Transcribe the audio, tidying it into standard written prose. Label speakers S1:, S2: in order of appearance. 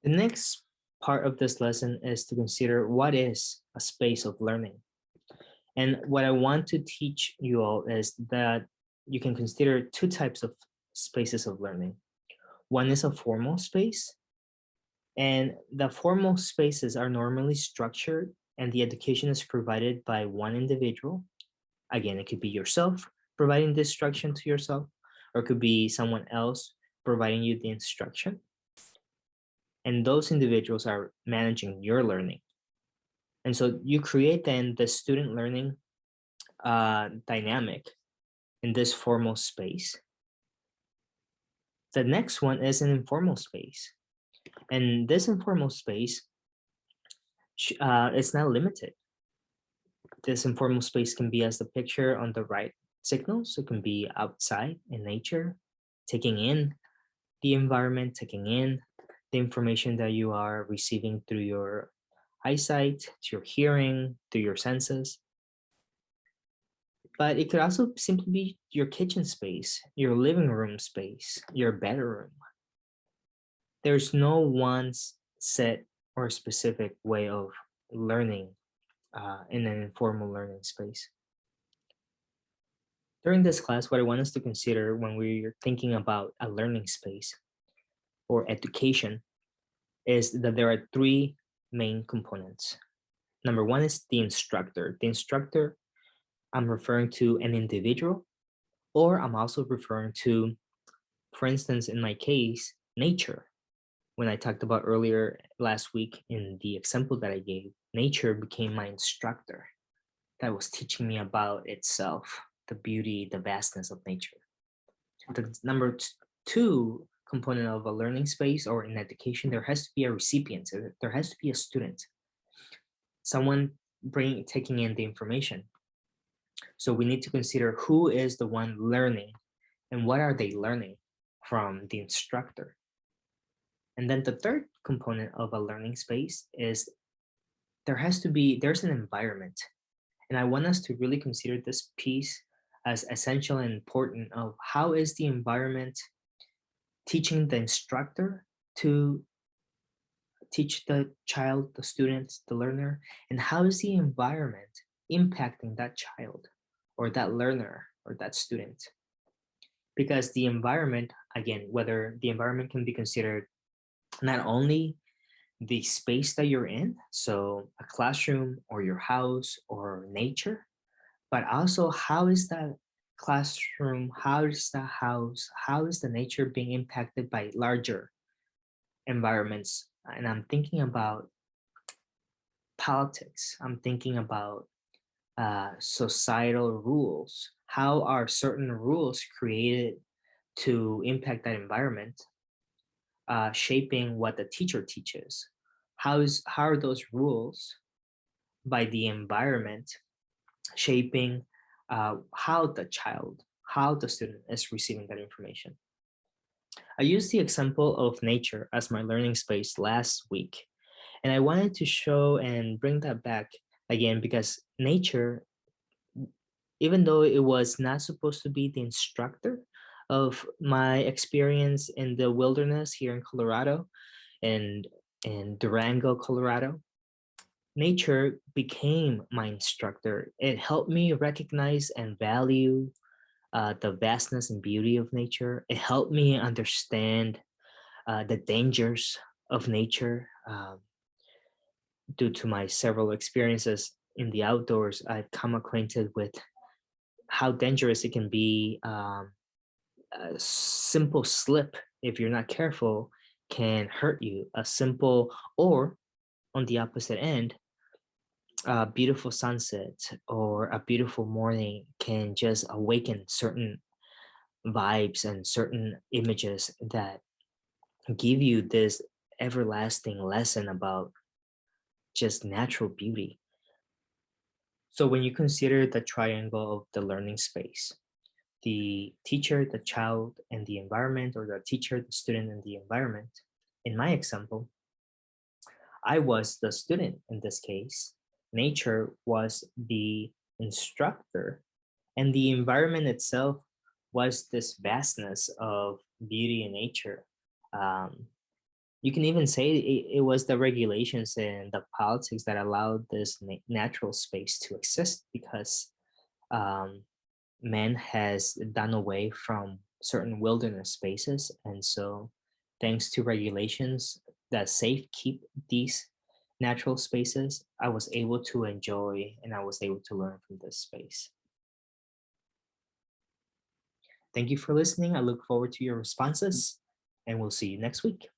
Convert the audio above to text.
S1: The next part of this lesson is to consider what is a space of learning. And what I want to teach you all is that you can consider two types of spaces of learning. One is a formal space, and the formal spaces are normally structured and the education is provided by one individual. Again, it could be yourself providing the instruction to yourself, or it could be someone else providing you the instruction. And those individuals are managing your learning. And so you create then the student learning dynamic in this formal space. The next one is an informal space. And this informal space, it's not limited. This informal space can be as the picture on the right signals. It can be outside in nature, taking in the environment, taking in the information that you are receiving through your eyesight, to your hearing, through your senses. But it could also simply be your kitchen space, your living room space, your bedroom. There's no one set or specific way of learning in an informal learning space. During this class, what I want us to consider when we're thinking about a learning space or education is that there are three main components. Number one is the instructor. The instructor, I'm referring to an individual, or I'm also referring to, for instance, in my case, nature. When I talked about earlier last week in the example that I gave, nature became my instructor that was teaching me about itself, the beauty, the vastness of nature. The number two component of a learning space or in education, there has to be a recipient. There has to be a student, someone taking in the information. So we need to consider who is the one learning and what are they learning from the instructor. And then the third component of a learning space is there's an environment. And I want us to really consider this piece as essential and important of how is the environment teaching the instructor to teach the child, the students, the learner, and how is the environment impacting that child or that learner or that student? Because the environment, again, whether the environment can be considered not only the space that you're in, so a classroom or your house or nature, but also how is that classroom, how is the house, how is the nature being impacted by larger environments? And I'm thinking about politics, I'm thinking about societal rules. How are certain rules created to impact that environment, shaping what the teacher teaches? How are those rules by the environment shaping how the child, how the student is receiving that information? I used the example of nature as my learning space last week, and I wanted to show and bring that back again because nature, even though it was not supposed to be the instructor of my experience in the wilderness here in Colorado and in Durango, Colorado, nature became my instructor. It helped me recognize and value the vastness and beauty of nature. It helped me understand the dangers of nature. Due to my several experiences in the outdoors, I've come acquainted with how dangerous it can be. A simple slip, if you're not careful, can hurt you. A simple, or on the opposite end, a beautiful sunset or a beautiful morning can just awaken certain vibes and certain images that give you this everlasting lesson about just natural beauty. So when you consider the triangle of the learning space, the teacher, the child, and the environment, or the teacher, the student, and the environment, in my example, I was the student in this case. Nature was the instructor, and the environment itself was this vastness of beauty and nature. Um, You can even say it was the regulations and the politics that allowed this natural space to exist because um, man has done away from certain wilderness spaces. And so, thanks to regulations that safe keep these natural spaces, I was able to enjoy and I was able to learn from this space. Thank you for listening. I look forward to your responses, and we'll see you next week.